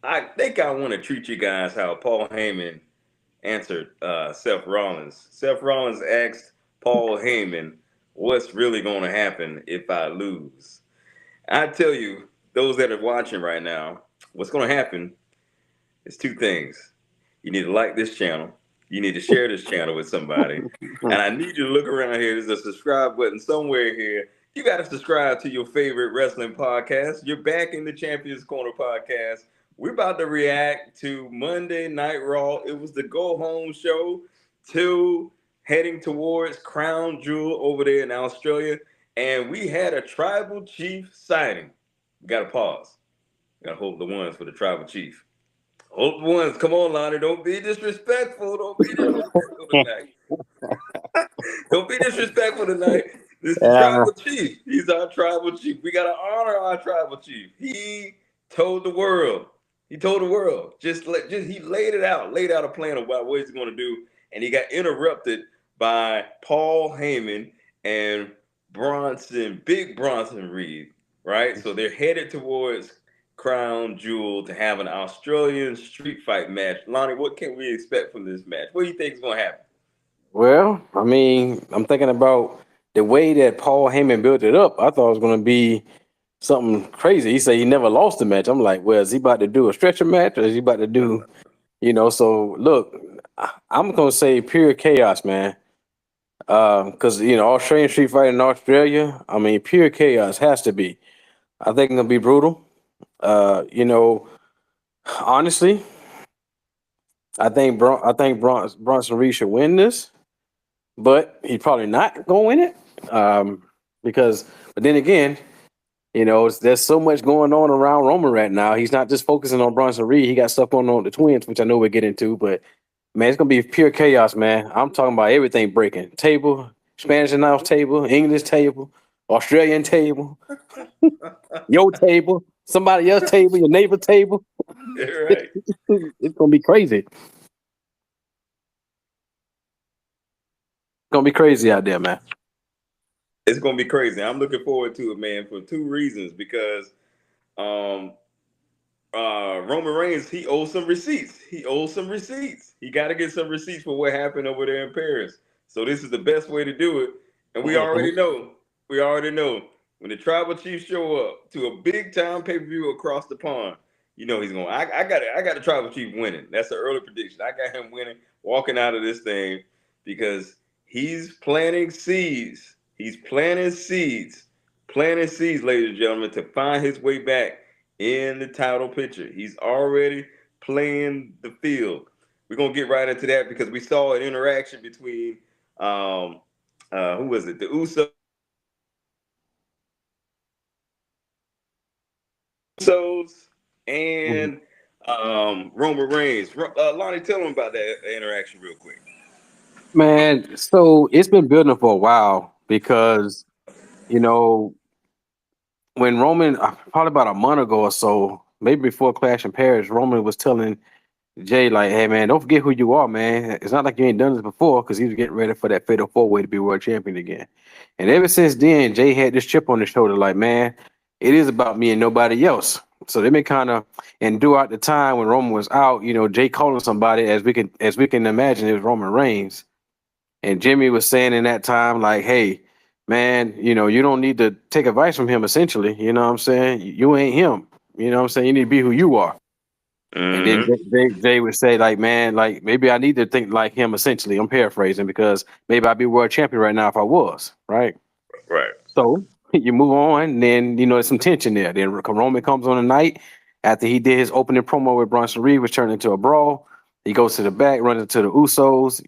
I think I want to treat you guys how Paul Heyman answered Seth Rollins. Seth Rollins asked Paul Heyman, "What's really going to happen if I lose?" I tell you, those that are watching right now, what's going to happen is two things. You need to like this channel. You need to share this channel with somebody. And I need you to look around here. There's a subscribe button somewhere here. You got to subscribe to your favorite wrestling podcast. You're back in the Champions Corner podcast. We're about to react to Monday Night Raw. It was the go home show to heading towards Crown Jewel over there in Australia. And we had a tribal chief sighting. We got to pause. We got to hold the ones for the tribal chief. Hold ones, come on, Lonnie. Don't be disrespectful. Don't be disrespectful tonight. Don't be disrespectful tonight. This is the Yeah. tribal chief. He's our tribal chief. We gotta honor our tribal chief. He told the world. He told the world. He laid out a plan of what he's gonna do, and he got interrupted by Paul Heyman and Big Bronson Reed. Right? So they're headed towards Crown Jewel to have an Australian street fight match. Lonnie, what can we expect from this match? What do you think is gonna happen? Well, I mean, I'm thinking about the way that Paul Heyman built it up. I thought it was going to be something crazy. He said he never lost a match. I'm like, well, is he about to do a stretcher match or is he about to do, So look, I'm going to say pure chaos, man. Because, Australian street fight in Australia, I mean, pure chaos has to be. I think it's going to be brutal. Honestly, Bronson Reed should win this, but he's probably not going to win it. Because, but then again, there's so much going on around Roman right now. He's not just focusing on Bronson Reed. He got stuff going on with the twins, which I know we'll get into. But man, it's gonna be pure chaos, man. I'm talking about everything breaking. Table, Spanish announce table, English table, Australian table, your table, somebody else's table, your neighbor table. Right. It's gonna be crazy. It's gonna be crazy out there, man. It's gonna be crazy. I'm looking forward to it, man, for two reasons. Because um, Roman Reigns, he owes some receipts. He owes some receipts. He got to get some receipts for what happened over there in Paris. So this is the best way to do it. And we Mhm. already know. We already know when the tribal chiefs show up to a big time pay per view across the pond. You know he's going. I got it. I got the tribal chief winning. That's the early prediction. I got him winning, walking out of this thing because he's planting seeds. He's planting seeds, ladies and gentlemen, to find his way back in the title picture. He's already playing the field. We're gonna get right into that because we saw an interaction between who was it? The Usos Mhm. and Roman Reigns. Lonnie, tell them about that interaction real quick. Man, so it's been building for a while because you know when Roman, probably about a month ago or so, maybe before Clash in Paris, Roman was telling Jay like, "Hey man, don't forget who you are, man. It's not like you ain't done this before." Because he was getting ready for that Fatal 4 Way to be world champion again. And ever since then, Jay had this chip on his shoulder, like, man, it is about me and nobody else. So they've been kind of, and throughout the time when Roman was out, Jay calling somebody, as we can imagine, it was Roman Reigns. And Jimmy was saying in that time, like, hey, man, you don't need to take advice from him, essentially. You know what I'm saying? You ain't him. You know what I'm saying? You need to be who you are. And then Mm-hmm. Jay would say, like, man, like, maybe I need to think like him, essentially. I'm paraphrasing because maybe I'd be world champion right now if I was, right? Right. So you move on, and then, there's some tension there. Then Roman comes on the night after he did his opening promo with Bronson Reed, which turned into a brawl. He goes to the back, runs into the Usos.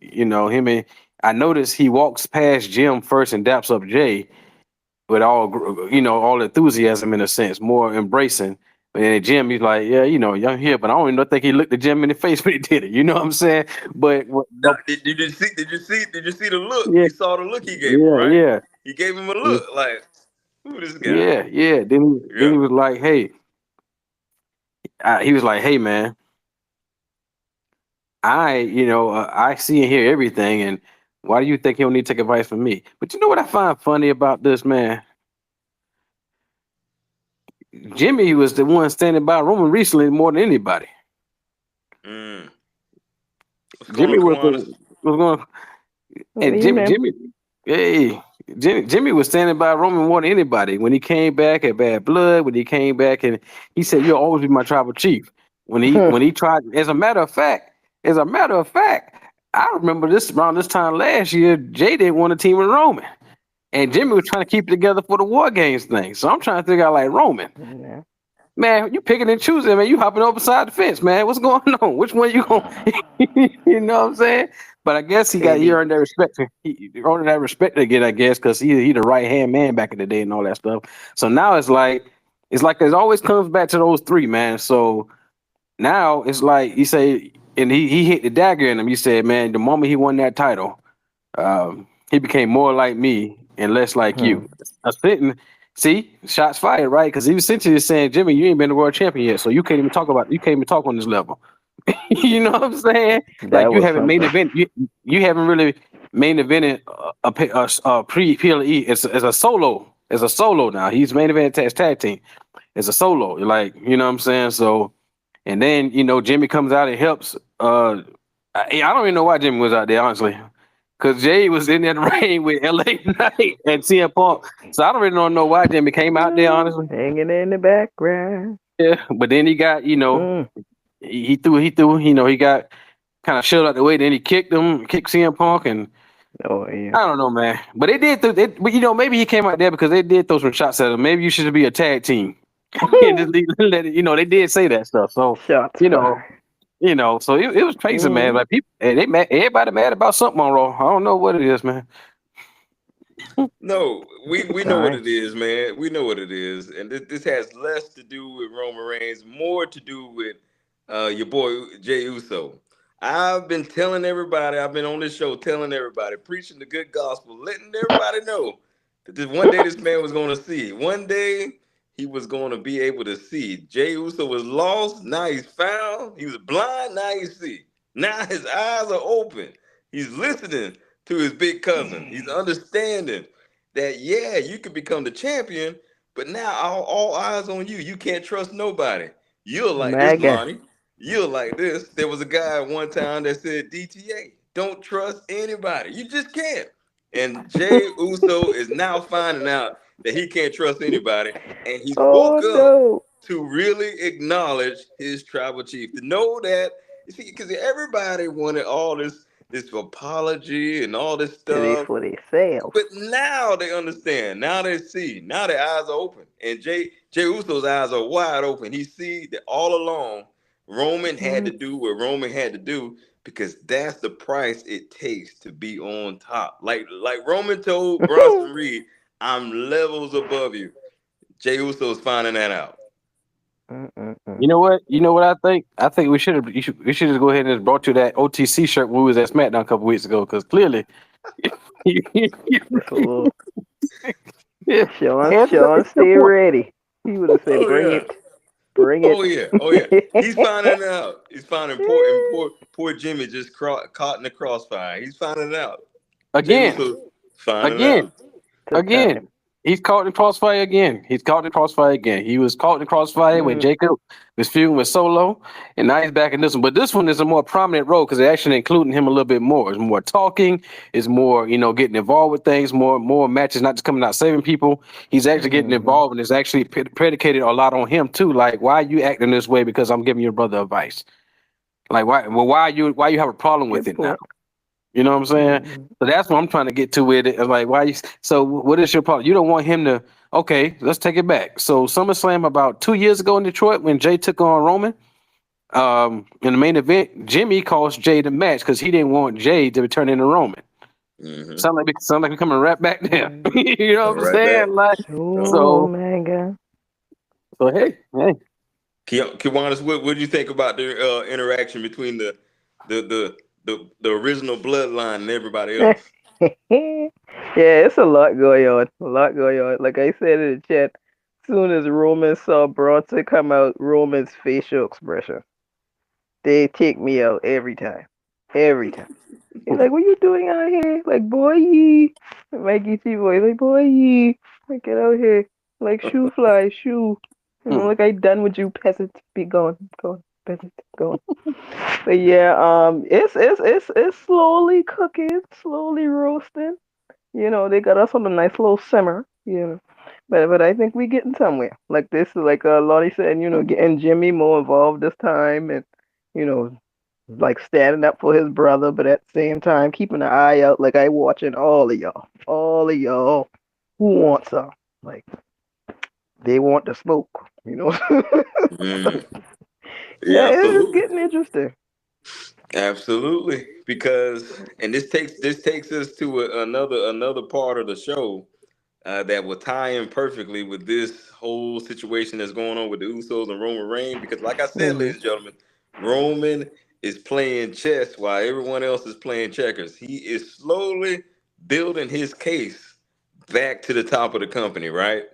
Him and I noticed he walks past Jim first and daps up Jay with all enthusiasm in a sense, more embracing. And then Jim, he's like, yeah, I'm here, but I don't even think he looked at Jim in the face when he did it. You know what I'm saying? But Now, did you see? Did you see the look? yeah, You saw the look he gave him, yeah, right? yeah, He gave him a yeah, look like, who this guy? yeah, yeah. Then Yeah. he was like, hey, he was like, hey, man, I see and hear everything, and why do you think he don't need to take advice from me? But you know what I find funny about this, man? Jimmy was the one standing by Roman recently more than anybody. Mm. What's going on, Jimmy Kiwanis? was going, Good and evening. Hey, Jimmy was standing by Roman more than anybody when he came back at Bad Blood. When he came back and he said, "You'll always be my tribal chief." When he tried, as a matter of fact, I remember this around this time last year. Jay didn't want a team with Roman, and Jimmy was trying to keep it together for the War Games thing. So I'm trying to figure out like Roman. Yeah. Man, you picking and choosing, man. You hopping over beside the fence, man. What's going on? Which one you going? You know what I'm saying? But I guess he Teddy. earned that respect. He earned that respect again, I guess, because he the right hand man back in the day and all that stuff. So now it's like it always comes back to those three, man. So now it's like you say, and he hit the dagger in him. You said, man, the moment he won that title, he became more like me and less like Hmm. you. See, shots fired, right? Because he was essentially saying, Jimmy, you ain't been the world champion yet, so you can't even talk on this level. You know what I'm saying? Like That you was haven't main something. event, you haven't really main evented a pre PLE. It's a solo. It's a solo now. He's main event tag team. It's a solo. Like you know what I'm saying. So and then Jimmy comes out and helps. I don't even know why Jimmy was out there honestly. Cause Jay was in that ring with LA Knight and CM Punk, so I don't really don't know why Jimmy came out there honestly. Hanging in the background. Yeah, but then he got Mm. he threw he got kind of shoved out the way. Then he kicked CM Punk, and Oh yeah. I don't know, man. But they did, but maybe he came out there because they did throw some shots at him. Maybe you should be a tag team, and just let it. They did say that stuff. So Shots you know, fired. so it was crazy, man. Mm. Like people, they mad, everybody mad about something on Raw. I don't know what it is, man. No, Different we know what time. it is, man. We know what it is, and this has less to do with Roman Reigns, more to do with your boy Jey Uso. I've been telling everybody, I've been on this show telling everybody, preaching the good gospel, letting everybody know that one day this man was going to see. One day he was going to be able to see. Jey Uso was lost, now he's found. He was blind, now he see. Now his eyes are open. He's listening to his big cousin. He's understanding that yeah, you could become the champion, but now all eyes on you. You can't trust nobody. You're like this, Mega. Lonnie. You're like this. There was a guy at one time that said, DTA, don't trust anybody. You just can't. And Jay Uso is now finding out that he can't trust anybody, and he's Oh woke up no. to really acknowledge his tribal chief. To know that, you see, because everybody wanted all this apology and all this Did it stuff. for themselves. But now they understand. Now they see. Now their eyes are open. And Jay Uso's eyes are wide open. He see that all along Roman had Mm. to do what Roman had to do because that's the price it takes to be on top. Like Roman told Bronson Reed, I'm levels above you. Jay Uso's finding that out. Mm-mm-mm. You know what? You know what I think? I think we should just go ahead and just brought you that OTC shirt when we was at SmackDown a couple weeks ago because clearly, This a little yeah, Sean, it's the stay point. ready. He would have said, Oh "Bring yeah. it, bring Oh it." yeah. Oh yeah. He's finding it out. He's finding poor Jimmy just caught in the crossfire. He's finding it out. Jay Again, Uso finding it again. out. Took time. Again, he's caught in crossfire again. He's caught in crossfire again. He was caught in crossfire when Mm. Jacob was feuding with Solo, and now he's back in this one. But this one is a more prominent role because they're actually including him a little bit more. It's more talking. It's more, getting involved with things. More matches, not just coming out saving people. He's actually getting Mm-hmm. involved, and it's actually predicated a lot on him too. Like, why are you acting this way? Because I'm giving your brother advice. Like, why? Well, why you have a problem with Good it now? point. You know what I'm saying? Mm-hmm. So that's what I'm trying to get to with it. It's like, why you? So what is your problem? You don't want him to. Okay, let's take it back. So SummerSlam about 2 years ago in Detroit when Jay took on Roman. In the main event, Jimmy cost Jay the match because he didn't want Jay to turn into Roman. Mm-hmm. Sound like we coming right back there. Mm. You know what I'm Right back. saying? Like Oh so. mega. So hey. Kiwanis, what do you think about the interaction between the the the original bloodline and everybody Yeah, else? it's a lot going on. A lot going on. Like I said in the chat, soon as Roman saw Bronson come out, Roman's facial expression, they take me out every time. Every time. He's like, "What you doing out here?" Like, boy, ye. Mikey T boy, like, boy, ye. Like, get out here. Like, shoe fly, shoe. Hmm. Like I done with you, peasant. Be going, peasant, going. But yeah, it's slowly cooking, slowly roasting. They got us on a nice little simmer. But I think we getting somewhere. Like this, like Lonnie said, getting Jimmy more involved this time, and you know, like standing up for his brother, but at the same time keeping an eye out. Like I watching all of y'all who want some. Like they want the smoke. Mm. Yeah, Yeah, it's absolutely. getting interesting. Absolutely, because and this takes us to another part of the show that will tie in perfectly with this whole situation that's going on with the Usos and Roman Reigns. Because, like I said, Hmm. ladies and gentlemen, Roman is playing chess while everyone else is playing checkers. He is slowly building his case back to the top of the company, right?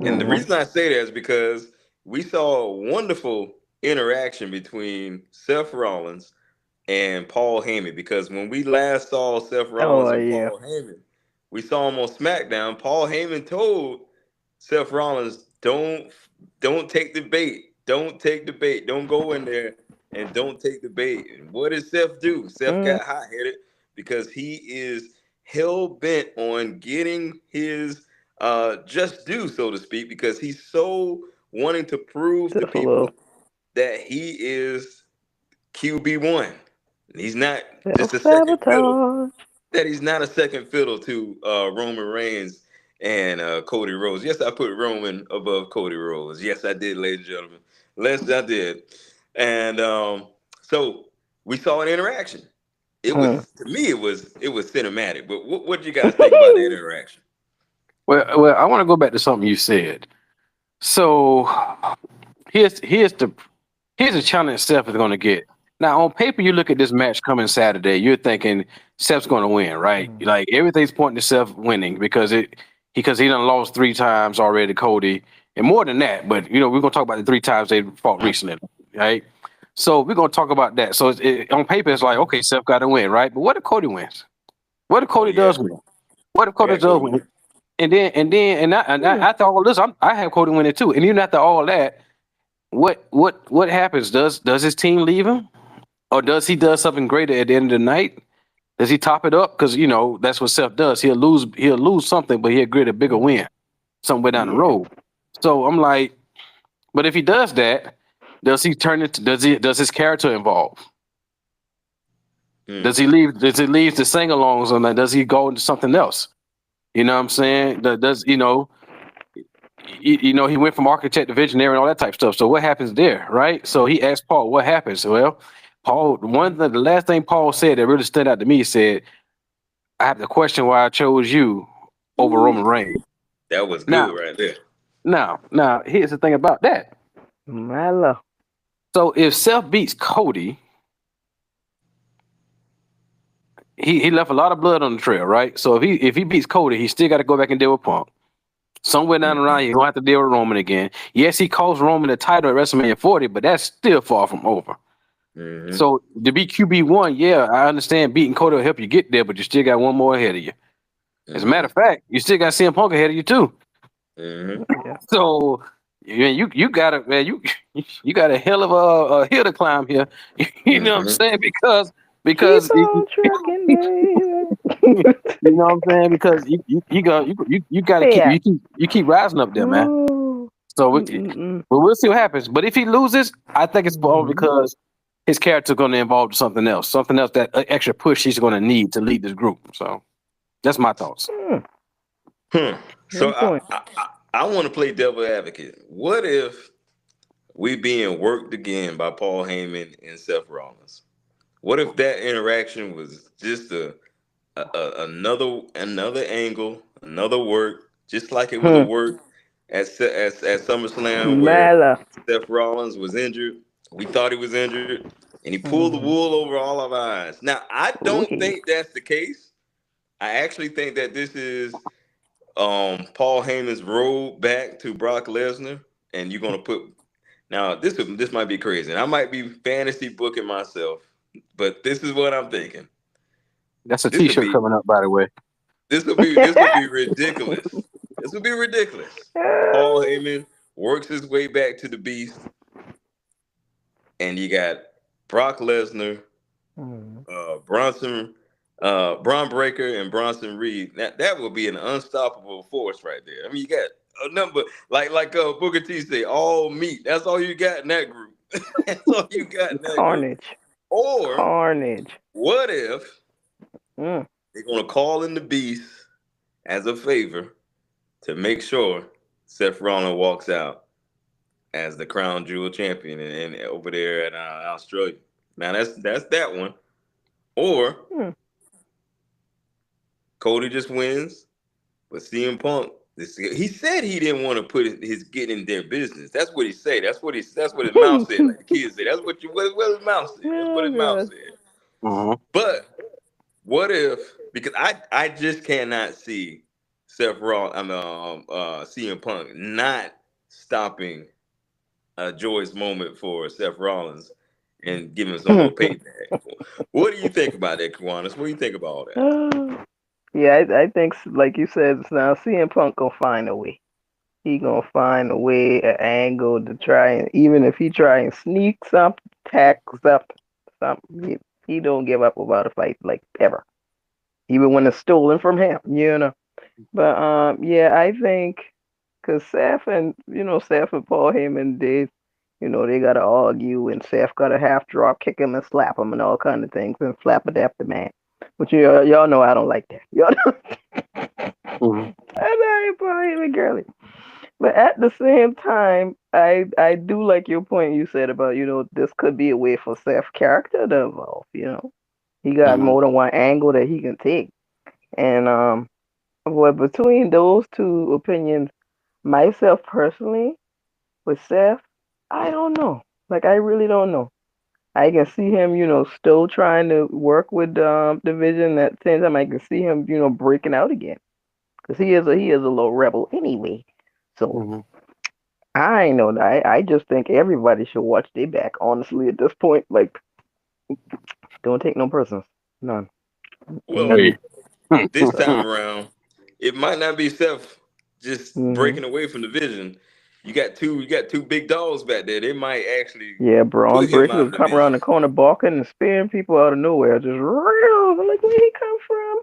And the Mm-hmm. reason I say that is because we saw a wonderful interaction between Seth Rollins and Paul Heyman, because when we last saw Seth Rollins Oh and yeah. Paul Heyman, we saw him on SmackDown. Paul Heyman told Seth Rollins, don't take the bait. Don't take the bait. Don't go in there and don't take the bait." And what did Seth do? Seth Mm. got hot headed because he is hell bent on getting his just due, so to speak, because he's so wanting to prove to Just a people little that he is QB1. He's not self just a second fiddle. sabotage. That he's not a second fiddle to Roman Reigns and Cody Rhodes. Yes, I put Roman above Cody Rhodes. Yes, I did, ladies and gentlemen. Yes, I did. And so we saw an interaction. It was, Mm. to me, it was cinematic. But what do you guys think about that interaction? Well, I want to go back to something you said. So here's here's the here's the challenge Seth is going to get. Now, on paper, you look at this match coming Saturday, you're thinking Seth's going to win, right? Mm. Like everything's pointing to Seth winning because he done lost 3 times already to Cody, and more than that. But we're gonna talk about the 3 times they fought recently, right? So we're gonna talk about that. So on paper, it's like okay, Seth got to win, right? But what if Cody wins? What if Oh, Cody yeah. does win? What if Cody Yeah, does Cody win? won. Mm. After all this, I have Cody winning too. And even after all that, what happens? Does his team leave him, or does he does something greater at the end of the night? Does he top it up? Because that's what Seth does. He'll lose something, but he'll get a bigger Mm. win somewhere down the Yeah. road. So I'm like, but if he does that, does he turn into does his character evolve? Hmm. Does he leave the sing-alongs, or like, does he go into something else? You know what I'm saying? Does he went from architect to visionary and all that type of stuff. So what happens there, right? So he asked Paul, what happens? Well, Paul, the last thing Paul said that really stood out to me, he said, I have to question why I chose you over Ooh, Roman Reigns. that was good Now, right there. here's the thing about that. My love. So if Seth beats Cody, he left a lot of blood on the trail, right? So if he beats Cody, he still got to go back and deal with Punk. Somewhere down the line, Hmm. he's gonna have to deal with Roman again. Yes, he cost Roman the title at WrestleMania 40, but that's still far from over. Hmm. So to be QB1, yeah, I understand beating Cody will help you get there, but you still got one more ahead of you. As a matter Hmm. of fact, you still got CM Punk ahead of you too. Hmm. Yeah. So you got a man, you got a hell of a hill to climb here. You know what I'm Hmm. saying? Because Keep on trucking, baby. you know what I'm saying? Because you got to keep Yeah. you keep rising up there, man. Ooh. So Mm-mm-mm. but we'll see what happens. But if he loses, I think it's all Mm-hmm. because his character's going to evolve to something else that extra push he's going to need to lead this group. So that's my thoughts. Mm. Hmm. So One point. I want to play devil advocate. What if we being worked again by Paul Heyman and Seth Rollins? What if that interaction was just another angle, another work, just like it was a Hmm. work at SummerSlam where Mala. Seth Rollins was injured. We thought he was injured, and he pulled the Mm-hmm. wool over all of our eyes. Now I Ooh, don't think that's the case. I actually think that this is Paul Heyman's road back to Brock Lesnar, and you're gonna put now this might be crazy, and I might be fantasy booking myself, but this is what I'm thinking. That's a This would T-shirt be coming up, by the way. this would be ridiculous. This would be ridiculous. Paul Heyman works his way back to the Beast, and you got Brock Lesnar, Mm. Braun Breaker, and Bronson Reed. That will be an unstoppable force right there. I mean, you got a number like Booker T say, all meat. That's all you got in that group. That's all you got in that group. Carnage. Or Carnage. what if Mm. they're gonna call in the Beast as a favor to make sure Seth Rollins walks out as the crown jewel champion and over there at Australia. Now that's that one. Or Mm. Cody just wins, but CM Punk, he said he didn't want to put his get in their business. That's what he said. That's what his mouth said. Like the kids say. That's what his mouth said. That's what Oh his mouth god. said. Mhm. But what if, because I just cannot see CM Punk not stopping a joyous moment for Seth Rollins and giving him some little payback. What do you think about that, Kiwanis? What do you think about all that? Yeah, I think like you said, now CM Punk gonna find a way. He gonna find a way, an angle to try and even if he try and sneak something, tack something, he don't give up about a fight like ever. Even when it's stolen from him, you know. But yeah, I think because Seth and Paul Heyman, they gotta argue, and Seth gotta half drop kick him and slap him and all kind of things and flap adapt the man. But y'all know I don't like that. Y'all know Mhm. I know Paul Heyman girly. But at the same time, I do like your point you said about this could be a way for Seth's character to evolve. He got Mhm. more than one angle that he can take, and but between those two opinions, myself personally with Seth, I don't know. Like I really don't know. I can see him, still trying to work with division. At the same time, I can see him, breaking out again because he is a little rebel anyway. So Mhm. I know. I just think everybody should watch their back. Honestly, at this point, like, don't take no prisoners. None. Well, Hey. this time around, it might not be Seth just Mm-hmm. breaking away from the vision. You got two big dogs back there. They might actually Yeah, Braun put him Breaker out will of the come around vision. the corner barking and spearing people out of nowhere. Just real. Like, where he come from?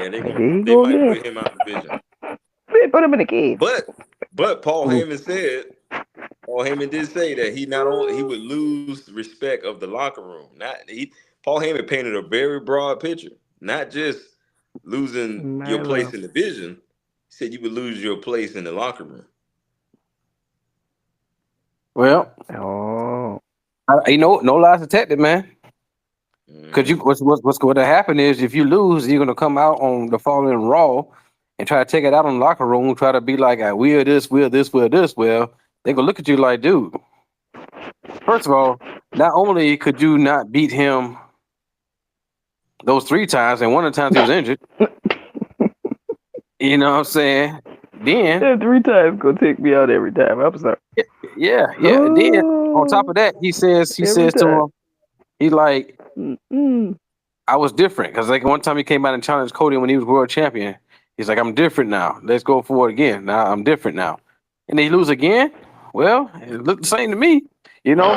Yeah, Like, there he they go might again. put him out of the vision. They put him in a cage. But Mhm. Paul Heyman did say that he not only he would lose respect of the locker room. Not he Paul Heyman painted a very broad picture, not just losing your My place love. in the vision. He said you would lose your place in the locker room. Well, Oh. no lies detected, man. Because Hmm. what's going to happen is if you lose, you're going to come out on the following Raw and try to take it out on the locker room, try to be like, we're this, we're this, we're this. Well, they're going to look at you like, dude, first of all, not only could you not beat him those 3 times, and one of the times he was injured, you know what I'm saying? Then, Yeah, 3 times gonna take me out every time. I'm sorry. yeah. And then on top Oh, of that, he every says to time. him, he like, Mm-mm. I was different because like one time he came out and challenged Cody when he was world champion. He's like, I'm different now. Let's go for it again. Now I'm different now. And they lose again. Well, it looked the same to me, you know.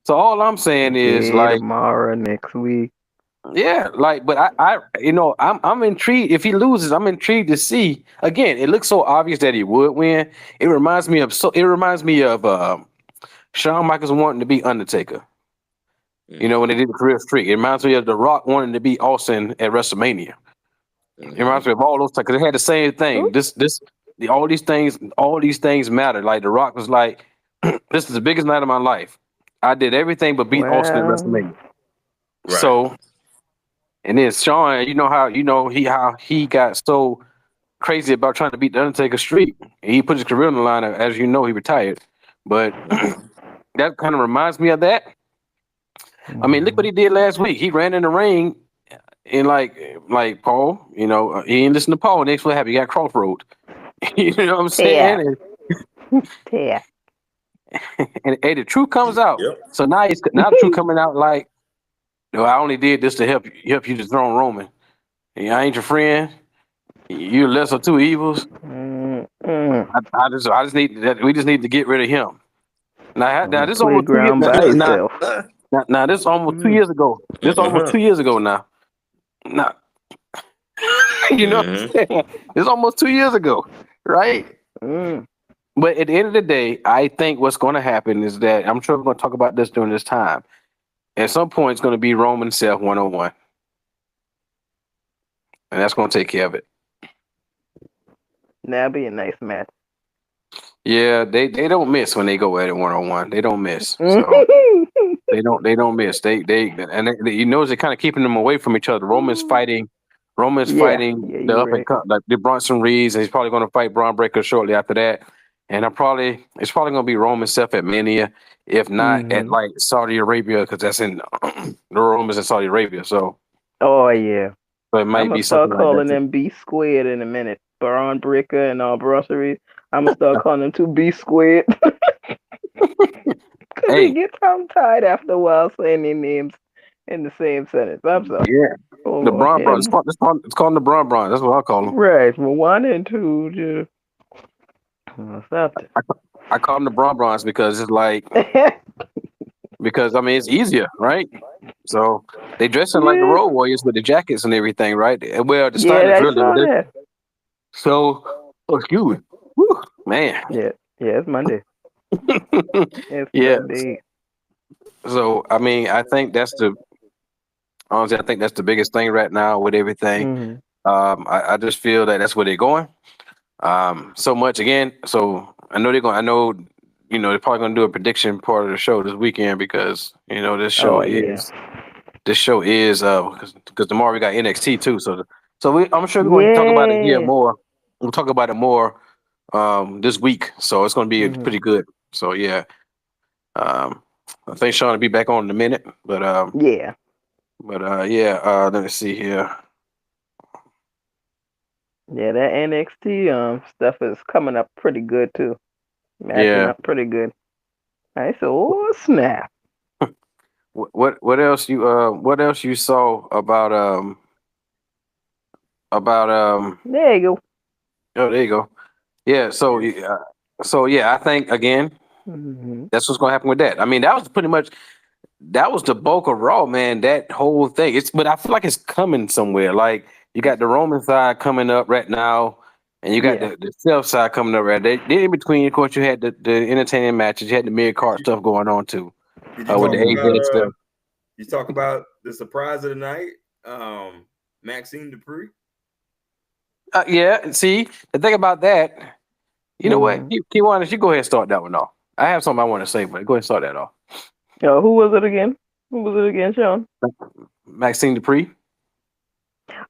So all I'm saying is Today, like, tomorrow, next week. yeah, like, but I'm intrigued. If he loses, I'm intrigued to see. Again, it looks so obvious that he would win. It reminds me of Shawn Michaels wanting to be Undertaker. You know, when they Hmm. did the career streak. It reminds me of The Rock wanting to be Austin at WrestleMania. It reminds Hmm. me of all those because they had the same Ooh, thing. All these things matter. Like The Rock was like, "This is the biggest night of my life. I did everything but beat Austin at well, WrestleMania." Right. So, and then Sean, how he got so crazy about trying to beat the Undertaker streak. And he put his career on the line. As you know, he retired. But Hmm. that kind of reminds me of that. I mean, look what mhm. he did last week. He ran in the ring and like Paul, he didn't listen to Paul. Next what happened? He got crossroad. You know what I'm saying? Tap, tap. And the truth comes out. Yep. So now the truth coming out like, no, I only did this to help you dethrone Roman. And I ain't your friend. You're lesser of two evils. I just need that. We just need to get rid of him. Now On this is almost 2 years. playground by itself. Now this is almost 2 years ago. This is almost Uh-huh. 2 years ago now. Now you know what I'm Mm-hmm. saying? It's almost 2 years ago, right? Mm. But at the end of the day, I think what's going to happen is that I'm sure we're going to talk about this during this time. At some point, it's going to be Roman Seth 101, and that's going to take care of it. That'd be a nice match. Yeah, they don't miss when they go at it 101. They don't miss. So Mhm. they don't miss. You notice they're kind of keeping them away from each other. Roman's Yeah, fighting yeah, the you're up and right. cut like the Bronson Reeds, and he's probably going to fight Braun Breaker shortly after that. And it's probably going to be Roman Seth at Mania, if not at Hmm. like Saudi Arabia, because that's in the Romans in Saudi Arabia. Oh yeah. So it I'm might gonna be start something like that calling too. them B squared in a minute. Baron Breaker and Brossery. I'm gonna start calling them two B squared because they Hey, get tongue tied after a while saying their names in the same sentence. I'm sorry. yeah, the Oh, Braun Bros. and It's called the Braun. That's what I call them. right. Well, one and two. Just stop I call them the Bron because it's like it. because I mean it's easier, right? So they dressing like the Yeah. Road Warriors with the jackets and everything, right? Well, the Yeah, Steiners I really, but saw that. so oh, excuse me, Whew, man. Yeah. Yeah, it's Monday. It's Yeah. Monday. So I mean, I think that's the biggest thing right now with everything. Hmm. I just feel that that's where they're going. So much again. So I know they're going. I know they're probably going to do a prediction part of the show this weekend because Oh yeah. this show is because tomorrow we got NXT too. I'm sure we're going to talk about it here Yeah. more. We'll talk about it more this week. So it's going to be Hmm. pretty good. So yeah, um, I think Sean will be back on in a minute. Yeah. Yeah. Let me see here. Yeah, that NXT stuff is coming up pretty good too. Matching Yeah. up pretty good. I said, oh snap. What else you saw about There you go. oh there you go. Yeah. So I think again Hmm. that's what's going to happen with that. I mean that was pretty much that was the bulk of Raw, man. That whole thing. But I feel like it's coming somewhere. Like you got the Roman side coming up right now, and you got Yeah. the Self side coming up right there. Then in between, of course, you had the entertaining matches. You had the mid card stuff going on too, Did you with the talk about AJ stuff. you talk about the surprise of the night? Maxine Dupree. Yeah. See, the thing about that, you know what? Hmm. Kiwanis, you go ahead and start that one off. I have something I want to say, but go ahead and start that off. Who was it again? Who was it again, Sean? Maxine Dupree.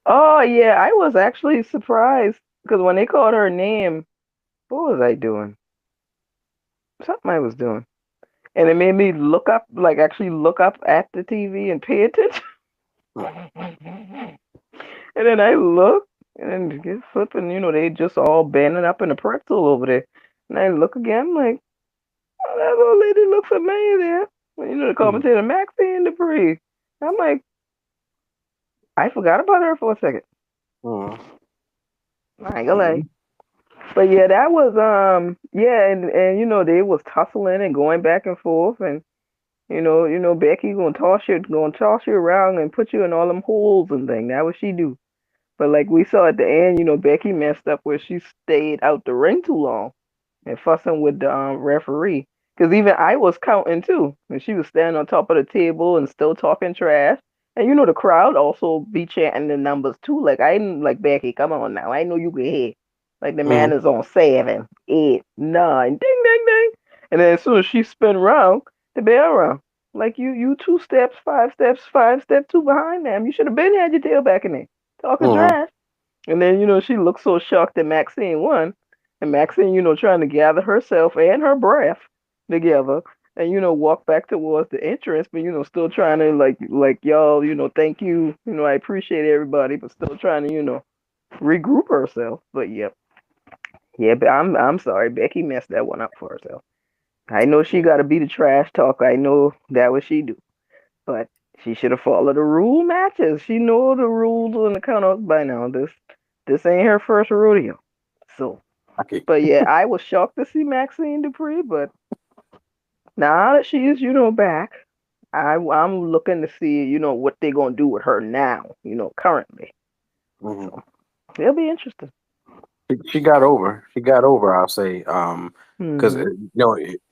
Oh yeah, I was actually surprised because when they called her name, what was I doing? Something I was doing, and it made me look up, like actually look up at the TV and pay attention. And then I look, and then get flipping, they just all banding up in a pretzel over there. And I look again, I'm like, oh, that old lady looks familiar. The Mm, commentator, Maxine Dupree. I'm like, I forgot about her for a second. mm, I ain't gonna lie. mm, But yeah, that was yeah, and they was tussling and going back and forth, and Becky gonna toss you around and put you in all them holes and thing. That what she do. But like we saw at the end, Becky messed up where she stayed out the ring too long and fussing with the referee. Because even I was counting too, and she was standing on top of the table and still talking trash. And the crowd also be chanting the numbers too. Like I didn't like Becky, come on now. I know you can hear. Like the man mm, is on 7, 8, 9, ding ding ding. And then as soon as she spin around, the bell rung. Like you 2 steps, 5 steps, 5 step two behind them. You should have been had your tail back in there. Talking mm, trash. And then, she looked so shocked that Maxine won. And Maxine, trying to gather herself and her breath together and, walk back towards the entrance, but, still trying to like y'all, thank you. I appreciate everybody, but still trying to, regroup herself. But yep. Yeah, but I'm sorry. Becky messed that one up for herself. I know she gotta be the trash talker. I know that what she do. But she should have followed the rule matches. She know the rules on the count by now. This ain't her first rodeo. So can't. But yeah, I was shocked to see Maxine Dupree. But now that she's back, I'm looking to see what they're gonna do with her now. Currently. Mhm. So it'll be interesting. She got over. She got over. I'll say, because Hmm.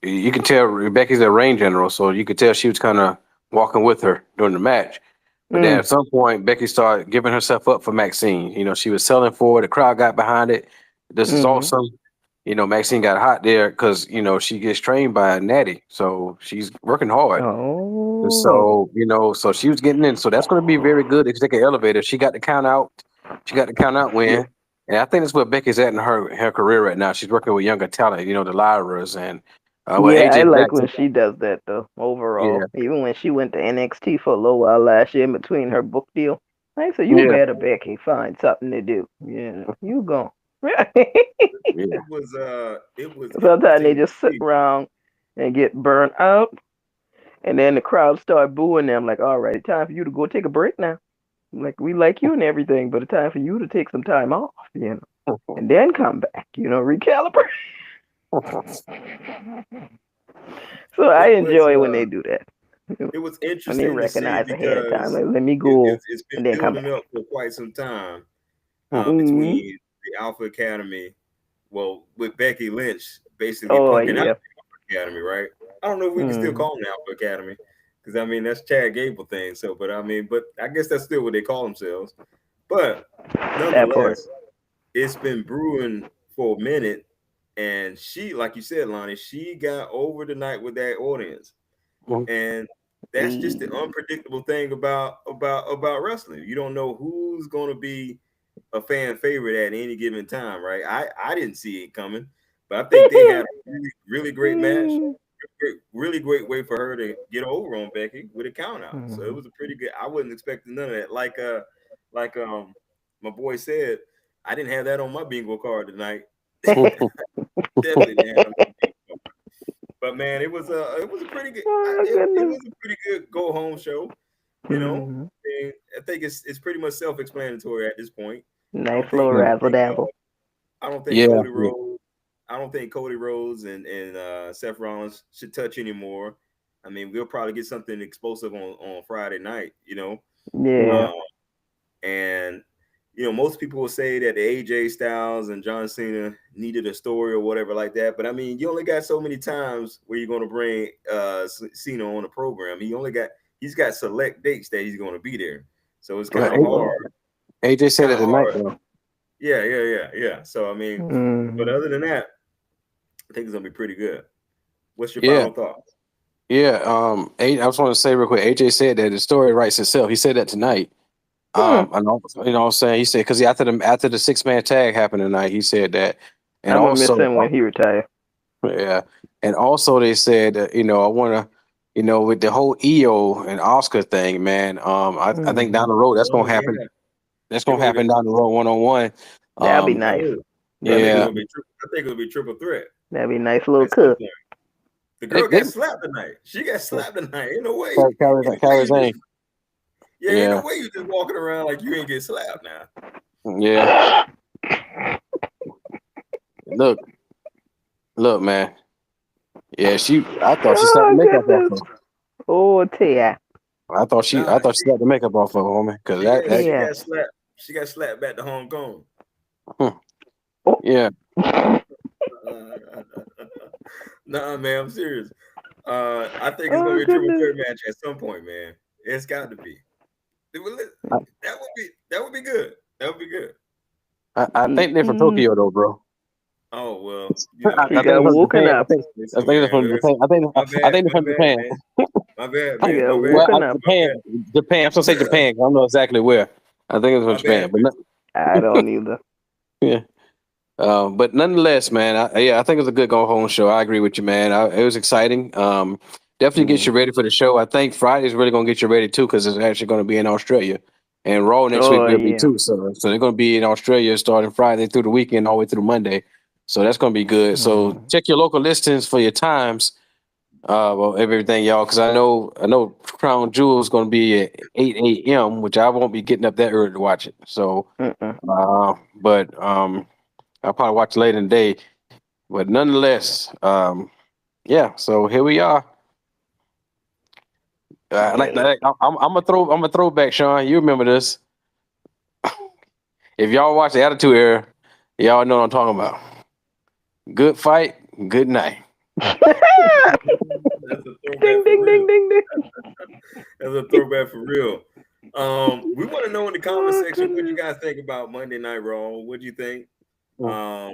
you can tell Rebecca's a ring general, so you could tell she was kind of walking with her during the match. But then Mm. at some point, Becky started giving herself up for Maxine. She was selling for it. The crowd got behind it. This is Hmm. awesome. Maxine got hot there because she gets trained by Natty, so she's working hard. And Oh. so she was getting in. So that's going to be very good if you take an elevator. She got the count out. She got the count out Yeah. win. And I think that's where Becky's at in her career right now. She's working with younger talent, the Lyras and Yeah, I AJ like when Jackson. she does that though. Overall, Yeah, even when she went to NXT for a little while last year in between her book deal, I said, "You yeah, better, Becky, find something to do. Yeah, you go." yeah. it was Sometimes they interesting to just sit see. around and get burnt out, and then the crowd start booing them. Like, all right, time for you to go take a break now. Like, we like you and everything, but it's time for you to take some time off, and then come back, recalibrate. So I It was enjoy when they do that. it was When they interesting to see recognize ahead of time, because like, let me it, go it's it's been and then come building back. up for quite some time Hmm. between the Alpha Academy, well, with Becky Lynch basically Oh punking out yeah. the Academy, right? I don't know if we can still Hmm. call them the Alpha Academy because I mean that's Chad Gable thing. So, but I guess that's still what they call themselves. But That part. nonetheless, it's been brewing for a minute, and she, like you said, Lonnie, she got over the night with that audience, and that's just the Mm. unpredictable thing about wrestling. You don't know who's going to be a fan favorite at any given time, right? I didn't see it coming, but I think they had a really really great match, really great way for her to get over on Becky with a count out. So it Mhm. was a pretty good. I wasn't expecting none of that. Like my boy said, I didn't have that on my bingo card tonight. Definitely didn't have it on my bingo card. But man, it was a pretty good Oh it goodness. was a pretty good go home show. You know, Mhm. and I think it's pretty much self explanatory at this point. I Nice don't think little I don't razzle think dazzle. I don't think Yeah, Cody yeah. Rhodes I don't think Cody Rhodes and Seth Rollins should touch anymore. I mean, we'll probably get something explosive on Friday night. Yeah. Uh, and most people will say that the AJ Styles and John Cena needed a story or whatever like that. But I mean, you only got so many times where you're going to bring Cena on the program. He's got select dates that he's going to be there. So it's Well, kind of hard. AJ It's said kind it of tonight hard. though. Yeah. So I mean, but Mhm. other than that, I think it's gonna be pretty good. What's your Yeah, final thoughts? yeah. I just want to say real quick. AJ said that the story writes itself. He said that tonight. Hmm. And also, what I'm saying, he said because after the 6-man tag happened tonight, he said that, and I'm gonna miss also, him when he retire. yeah, and also they said, I want to, with the whole EO and Oscar thing, man. I think down Mhm. the road that's gonna Oh happen. yeah, That's they're gonna gonna happen get. down the road 1-on-1. That'd be Um, nice. Oh, I That'd be think it's yeah, good. gonna be. I think it'll be triple threat That'd be a nice little at some cut. point. The they girl they got slapped tonight. She got slapped tonight. Ain't no way. Ain't no way Carries you just. Zane. Yeah, ain't no Yeah, way you just walking around like you ain't get slapped now. yeah. Look, look, man. Yeah, I thought she slapped the Oh makeup off goodness. her. Oh Tia. I Nah, thought she slapped the makeup off of her, homie. Cause she got that, she Tia. got slapped. She got slapped back to Hong Kong. hmm, Oh. yeah. Nah, man, I'm serious. I think it's gonna Oh be a triple goodness. threat match at some point, man. It's got to be. It would- I, that would be good. That would be good. I think they're from Mm-mm. Tokyo though, bro. Oh well, He I think they're got from woken Japan. up. I listen, think they're man. from Japan. Listen, I think they're my from bad, Japan. man. My bad, He man. got My bad. Well, woken up. My Japan, bad. Japan. I'm supposed to say Japan. 'Cause I don't know exactly where. I think it's from My bad, Japan, but man. I don't either. yeah. But nonetheless, man, I think it's a good go home show. I agree with you, man. It was exciting. Definitely get you Mm. ready for the show. I think Friday's really gonna get you ready too, because it's actually gonna be in Australia, and Raw next week Oh will be yeah. too. So they're gonna be in Australia starting Friday through the weekend, all the way through Monday. So that's gonna be good. So Mm. check your local listings for your times. Well, everything, y'all, because I know Crown Jewel is gonna be at 8 a.m., which I won't be getting up that early to watch it. So, Mm-mm. but I'll probably watch it later in the day. But nonetheless, yeah. So here we are. I'm a throwback, Sean. You remember this? If y'all watch the Attitude Era, y'all know what I'm talking about. Good fight, good night. That's a throwback Ding for ding real. ding ding ding. That's a throwback for real. We want to know in the comment Oh section what you goodness. guys think about Monday Night Raw. What do you think? Um,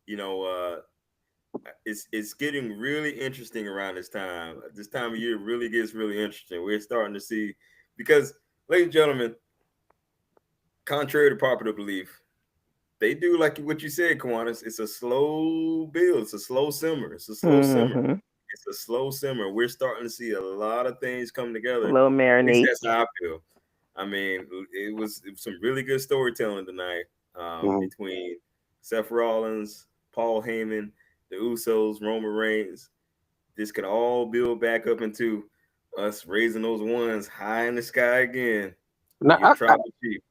you know, it's getting really interesting around this time. This time of year really gets really interesting. We're starting to see because, ladies and gentlemen, contrary to popular belief, they do like what you said, Kiwanis. It's a slow build. It's a slow simmer. It's a slow simmer. Mm-hmm. It's a slow simmer. We're starting to see a lot of things come together. Little At least marinade. that's how I feel. I mean, it was some really good storytelling tonight Mhm. between Seth Rollins, Paul Heyman, the Usos, Roman Reigns. This could all build back up into us raising those ones high in the sky again. Now, Your tribal chief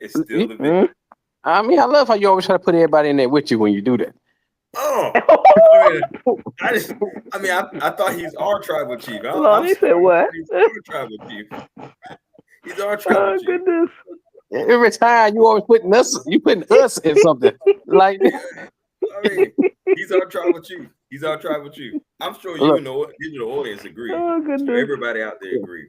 is still the victor. Mm. I mean, I love how you always try to put everybody in there with you when you do that. Oh, I mean, I just, I mean, I thought he's our tribal chief. I'm Lonnie said sorry, I what? thought he's our tribal chief. He's our tribal Oh chief. goodness. Every time you always putting us in something. Like, I mean, he's our tribal chief. He's our tribal chief. I'm sure you look, and the digital audience agree. Oh I'm sure goodness. everybody out there agree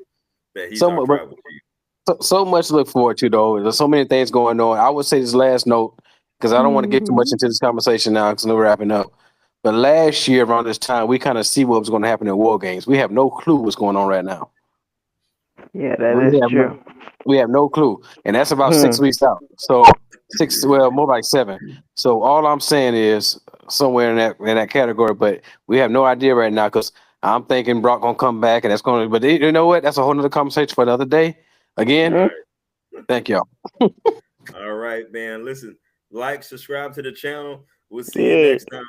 that he's so our much, tribal chief. so much to look forward to, though. There's so many things going on. I would say this last note because I don't want to get too much Mm-hmm. into this conversation now because we're wrapping up. But last year around this time, we kind of see what was going to happen in War Games. We have no clue what's going on right now. Yeah, that is We have true. no, we have no clue, and that's about Hmm. 6 weeks out. So six, well, more like 7. So all I'm saying is somewhere in that category, but we have no idea right now because I'm thinking Brock gonna come back, and that's gonna. But you know what? That's a whole nother conversation for another day. Again, All Mm. right. thank y'all. All right, man. Listen, like, subscribe to the channel. We'll see you Yeah. next time.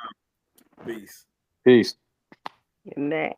Peace. Peace. Good night.